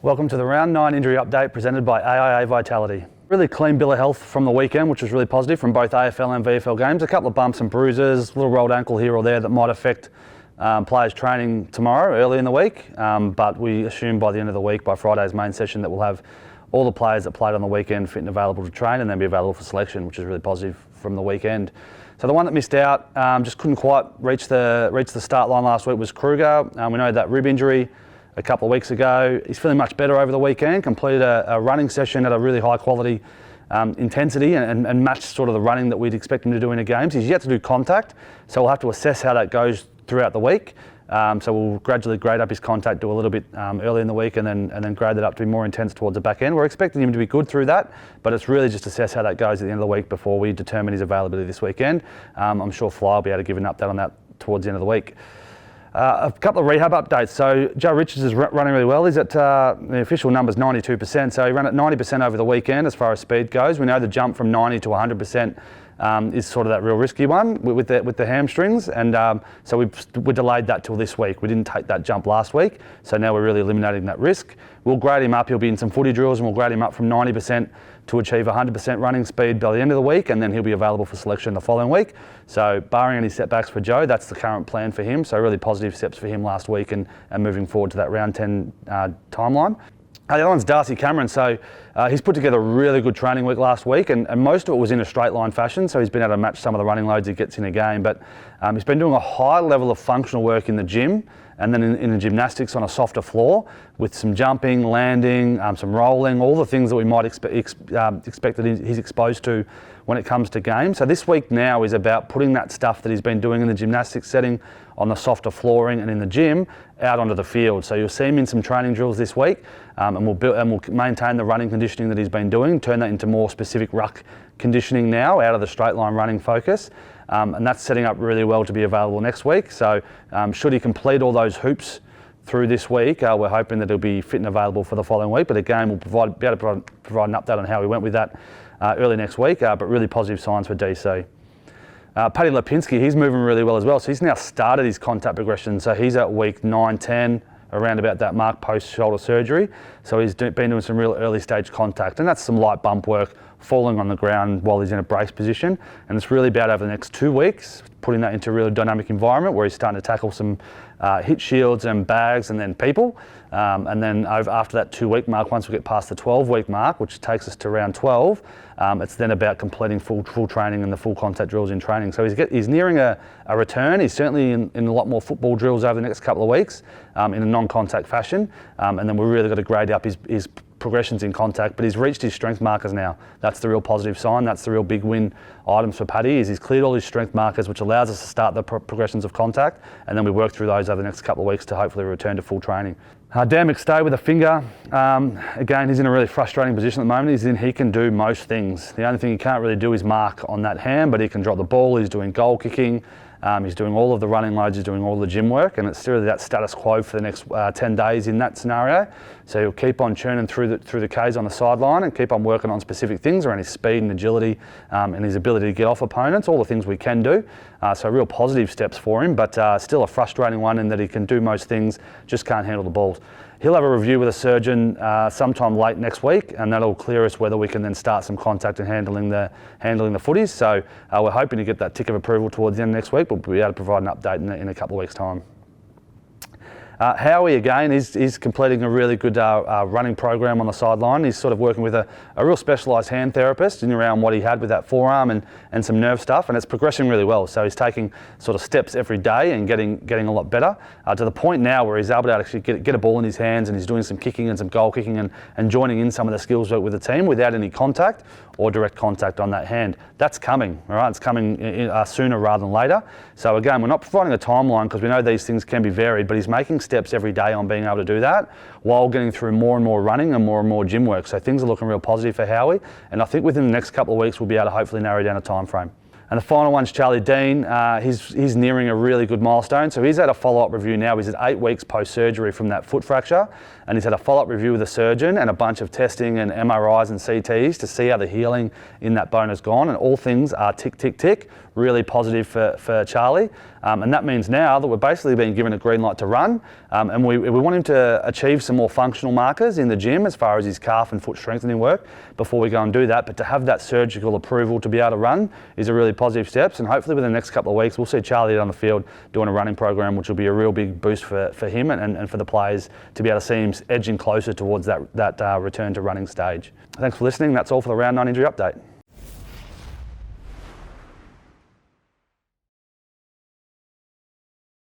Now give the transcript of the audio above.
Welcome to the Round 9 injury update presented by AIA Vitality. Really clean bill of health from the weekend, which was really positive from both AFL and VFL games. A couple of bumps and bruises, a little rolled ankle here or there that might affect players training tomorrow, early in the week. But we assume by the end of the week, by Friday's main session, that we'll have all the players that played on the weekend fit and available to train and then be available for selection, which is really positive from the weekend. So the one that missed out, just couldn't quite reach the start line last week was Kruger. We know that rib injury a couple of weeks ago. He's feeling much better over the weekend, completed a running session at a really high quality intensity and matched sort of the running that we'd expect him to do in the games. He's yet to do contact, so we'll have to assess how that goes throughout the week. So we'll gradually grade up his contact, do a little bit early in the week and then grade it up to be more intense towards the back end. We're expecting him to be good through that, but it's really just assess how that goes at the end of the week before we determine his availability this weekend. I'm sure Fly will be able to give an update on that towards the end of the week. A couple of rehab updates. So Joe Richards is running really well. He's at the official number's 92%. So he ran at 90% over the weekend as far as speed goes. We know the jump from 90 to 100% is sort of that real risky one with the hamstrings, and so we delayed that till this week. We didn't take that jump last week, so now we're really eliminating that risk. We'll grade him up. He'll be in some footy drills, and we'll grade him up from 90% to achieve 100% running speed by the end of the week, and then he'll be available for selection the following week. So barring any setbacks for Joe, that's the current plan for him. So really positive steps for him last week and moving forward to that round 10 timeline. The other one's Darcy Cameron. So he's put together a really good training week last week, and most of it was in a straight line fashion, so he's been able to match some of the running loads he gets in a game. But he's been doing a high level of functional work in the gym and then in the gymnastics on a softer floor with some jumping, landing, some rolling, all the things that we might expect that he's exposed to when it comes to games. So this week now is about putting that stuff that he's been doing in the gymnastics setting on the softer flooring and in the gym out onto the field. So you'll see him in some training drills this week, and we'll maintain the running conditioning that he's been doing, turn that into more specific ruck conditioning now out of the straight line running focus. And that's setting up really well to be available next week. So should he complete all those hoops through this week, we're hoping that he'll be fit and available for the following week. But again, we'll be able to provide an update on how we went with that early next week, but really positive signs for DC. Paddy Lipinski, he's moving really well as well. So he's now started his contact progression. So he's at week 9, 10, around about that mark post-shoulder surgery. So he's been doing some real early stage contact, and that's some light bump work, falling on the ground while he's in a brace position. And it's really about over the next 2 weeks, putting that into a really dynamic environment where he's starting to tackle some hit shields and bags and then people. And then after that 2-week mark, once we get past the 12-week mark, which takes us to round 12, it's then about completing full training and the full contact drills in training. So he's nearing a return. He's certainly in a lot more football drills over the next couple of weeks in a non-contact fashion. And then we're really got to grade up his progressions in contact, but he's reached his strength markers now. That's the real positive sign. That's the real big win items for Paddy, is he's cleared all his strength markers, which allows us to start the progressions of contact, and then we work through those over the next couple of weeks to hopefully return to full training. Dan McStay with a finger. Again, he's in a really frustrating position at the moment. He can do most things. The only thing he can't really do is mark on that hand, but he can drop the ball. He's doing goal kicking. He's doing all of the running loads, he's doing all the gym work, and it's still that status quo for the next 10 days in that scenario. So he'll keep on churning through the Ks on the sideline and keep on working on specific things around his speed and agility and his ability to get off opponents, all the things we can do. So real positive steps for him, but still a frustrating one in that he can do most things, just can't handle the balls. He'll have a review with a surgeon sometime late next week, and that'll clear us whether we can then start some contact and handling the footies. So we're hoping to get that tick of approval towards the end of next week. We'll be able to provide an update in a couple of weeks' time. Howie, again, is completing a really good running program on the sideline. He's sort of working with a real specialised hand therapist in around what he had with that forearm and some nerve stuff, and it's progressing really well. So he's taking sort of steps every day and getting a lot better to the point now where he's able to actually get a ball in his hands, and he's doing some kicking and some goal kicking and joining in some of the skills work with the team without any contact or direct contact on that hand. That's coming, all right? It's coming sooner rather than later. So again, we're not providing a timeline because we know these things can be varied, but he's making steps every day on being able to do that while getting through more and more running and more gym work. So things are looking real positive for Howie, and I think within the next couple of weeks we'll be able to hopefully narrow down a time frame. And the final one's Charlie Dean. He's nearing a really good milestone. So he's had a follow-up review now. He's at 8 weeks post-surgery from that foot fracture, and he's had a follow-up review with a surgeon and a bunch of testing and MRIs and CTs to see how the healing in that bone has gone. And all things are tick, tick, tick. Really positive for Charlie. And that means now that we're basically being given a green light to run, and we want him to achieve some more functional markers in the gym as far as his calf and foot strengthening work before we go and do that. But to have that surgical approval to be able to run is a really positive step. And hopefully within the next couple of weeks, we'll see Charlie on the field doing a running program, which will be a real big boost for him and for the players to be able to see him edging closer towards that return to running stage. Thanks for listening. That's all for the Round 9 injury update.